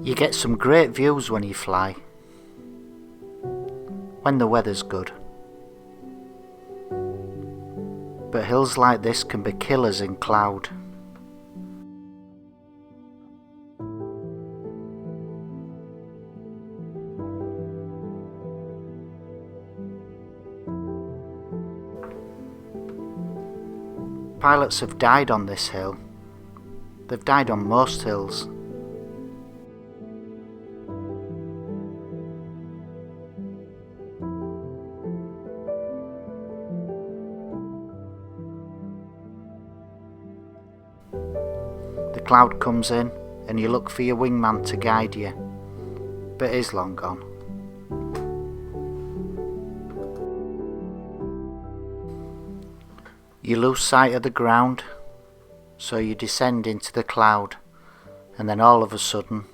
You get some great views when you fly, when the weather's good. But hills like this can be killers in cloud. Pilots have died on this hill. They've died on most hills. The cloud comes in and you look for your wingman to guide you, but he's long gone. You lose sight of the ground, so you descend into the cloud, and then all of a sudden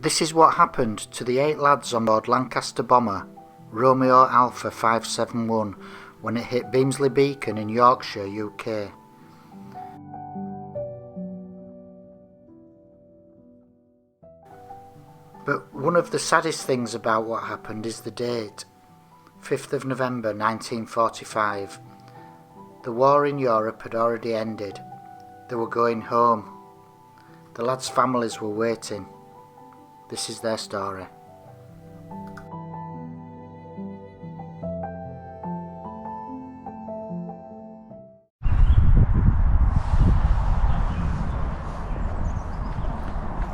this is what happened to the 8 lads on board Lancaster bomber Romeo Alpha 571 when it hit Beamsley Beacon in Yorkshire, UK. But one of the saddest things about what happened is the date, 5th of November 1945. The war in Europe had already ended. They were going home. The lads' families were waiting. This is their story.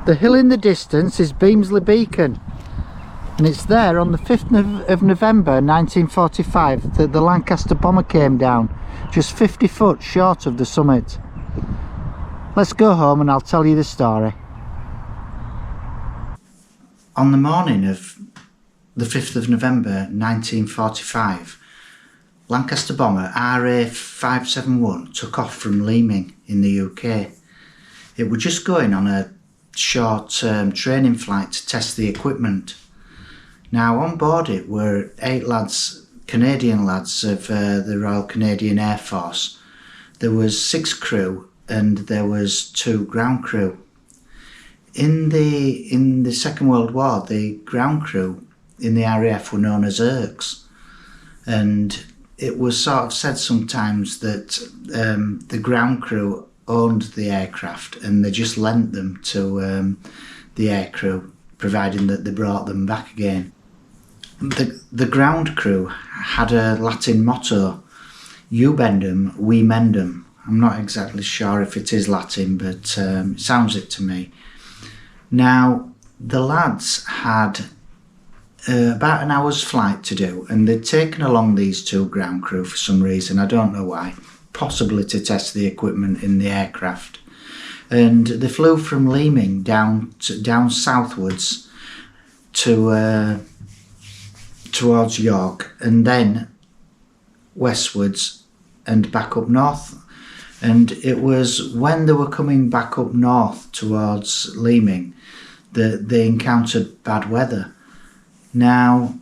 The hill in the distance is Beamsley Beacon, and it's there on the 5th of November 1945 that the Lancaster bomber came down, just 50 foot short of the summit. Let's go home and I'll tell you the story. On the morning of the 5th of November 1945, Lancaster bomber RA 571 took off from Leaming in the UK. It was just going on a short-term training flight to test the equipment. Now on board it were 8 lads, Canadian lads of the Royal Canadian Air Force. There was 6 crew and there was 2 ground crew. In the Second World War, the ground crew in the RAF were known as Irks, and it was sort of said sometimes that the ground crew owned the aircraft and they just lent them to the air crew, providing that they brought them back again. The ground crew had a Latin motto, "You bend 'em, we mend 'em." I'm not exactly sure if it is Latin, but it sounds it to me. Now, the lads had about an hour's flight to do, and they'd taken along these 2 ground crew for some reason, I don't know why. Possibly to test the equipment in the aircraft, and they flew from Leaming down southwards to towards York, and then westwards and back up north. And it was when they were coming back up north towards Leaming that they encountered bad weather. Now,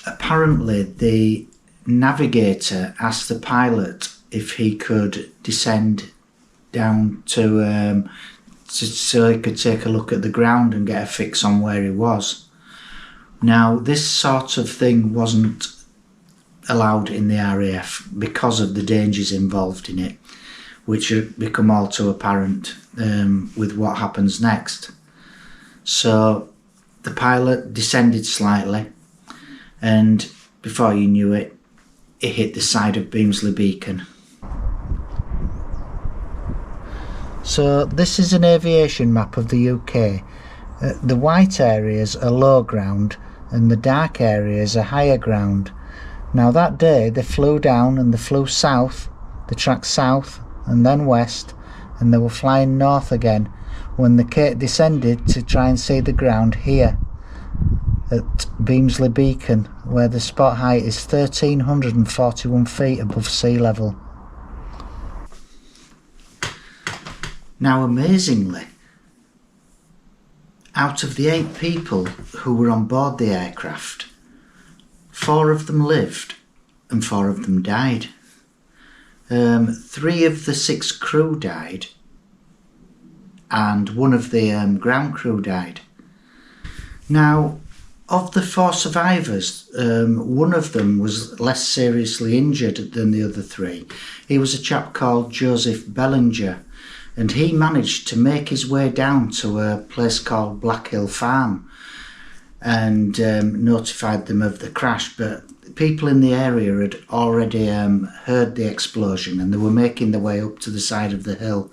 apparently the navigator asked the pilot if he could descend down to so he could take a look at the ground and get a fix on where he was. Now, this sort of thing wasn't allowed in the RAF because of the dangers involved in it, which have become all too apparent with what happens next. So the pilot descended slightly, and before you knew it, it hit the side of Beamsley Beacon. So this is an aviation map of the UK. The white areas are low ground and the dark areas are higher ground. Now that day they flew down and they flew south, they tracked south and then west, and they were flying north again when they descended to try and see the ground here at Beamsley Beacon, where the spot height is 1,341 feet above sea level. Now, amazingly, out of the 8 people who were on board the aircraft, 4 of them lived and 4 of them died. 3 of the 6 crew died, and 1 of the ground crew died. Now, of the 4 survivors, 1 of them was less seriously injured than the other 3. He was a chap called Joseph Bellinger, and he managed to make his way down to a place called Black Hill Farm and notified them of the crash. But people in the area had already heard the explosion, and they were making their way up to the side of the hill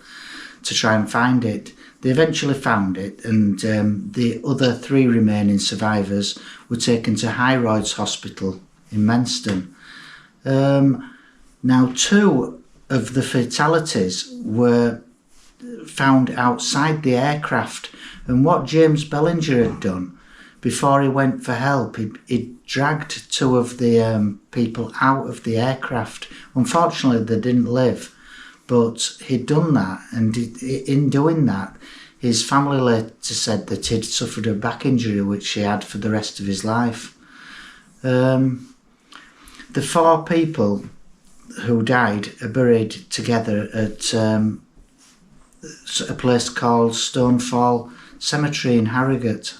to try and find it. They eventually found it, and the other 3 remaining survivors were taken to High Roads Hospital in Menston. Now, 2 of the fatalities were found outside the aircraft, and what James Bellinger had done before he went for help, he dragged 2 of the people out of the aircraft. Unfortunately, they didn't live, but he'd done that, and in doing that, his family later said that he'd suffered a back injury which he had for the rest of his life. The 4 people who died are buried together at a place called Stonefall Cemetery in Harrogate.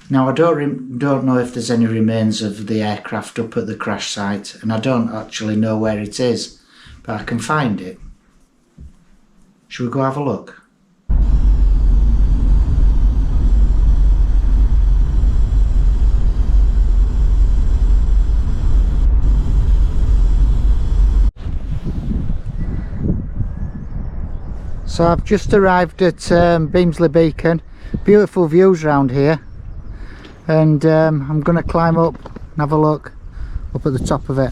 Now, I don't know if there's any remains of the aircraft up at the crash site, and I don't actually know where it is, but I can find it. Shall we go have a look? So I've just arrived at Beamsley Beacon. Beautiful views around here, and I'm going to climb up and have a look up at the top of it.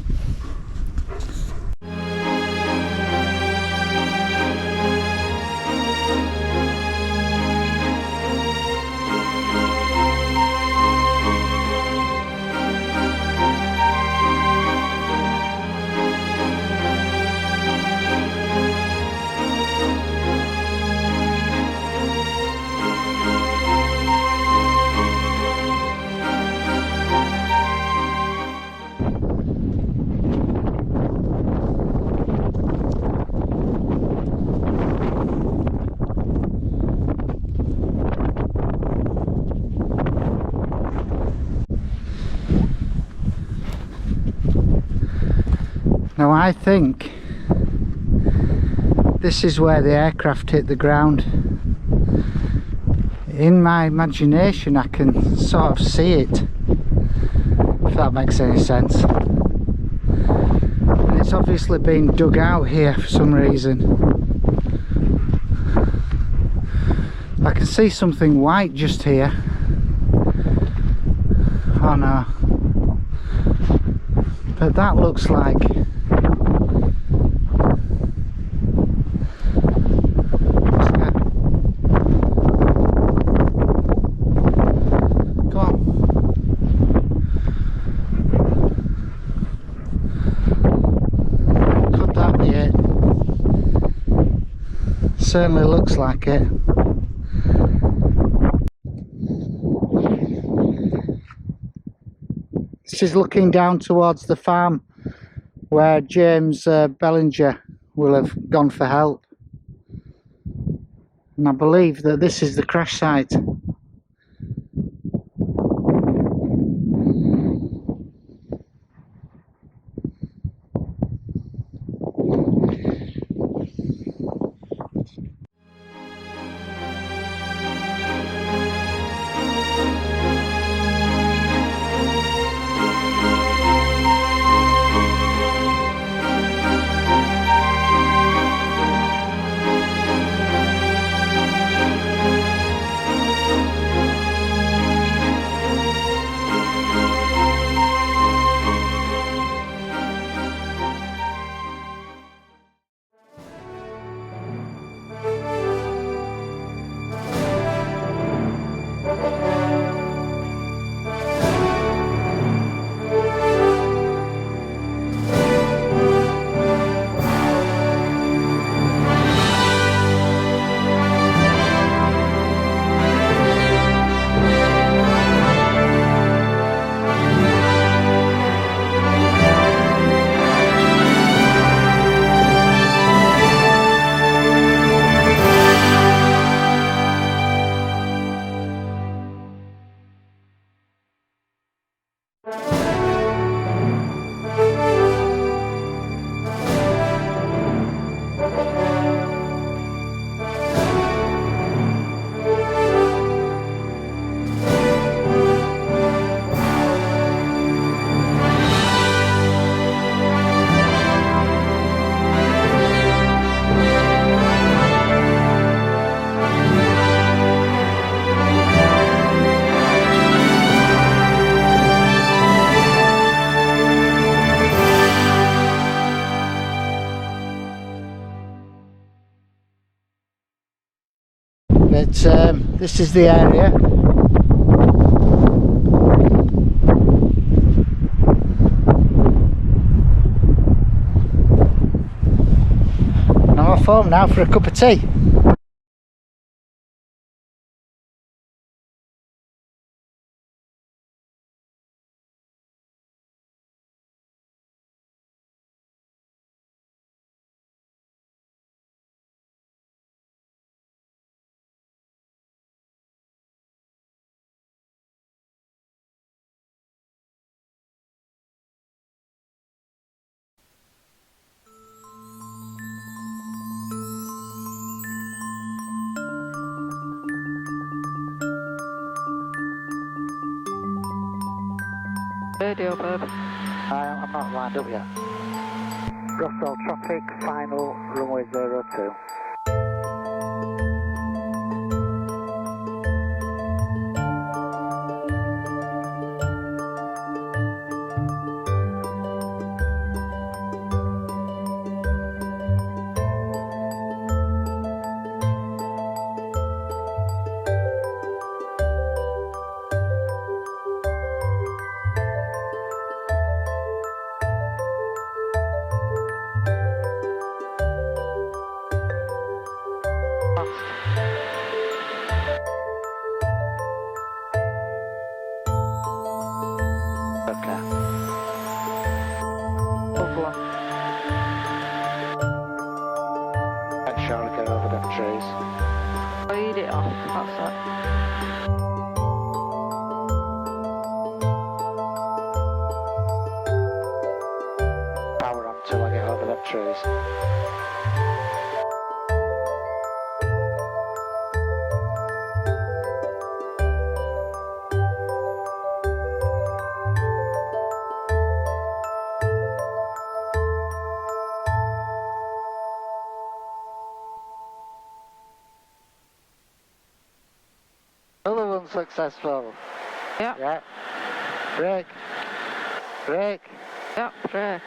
Now, I think this is where the aircraft hit the ground. In my imagination, I can sort of see it, if that makes any sense. And it's obviously been dug out here for some reason. I can see something white just here. Oh no. But that looks like certainly looks like it. This is looking down towards the farm where James Bellinger will have gone for help, and I believe that this is the crash site. but this is the area. I'm off home now for a cup of tea. Radio, babe. I'm not lined up yet. Russell traffic, final runway 02. Okay. Lovely. Make sure I get over them trees. Lead it off, that's it. Power on till I get over them trees. Another one successful. Yeah. Yeah. Brake. Brake. Yeah, brake.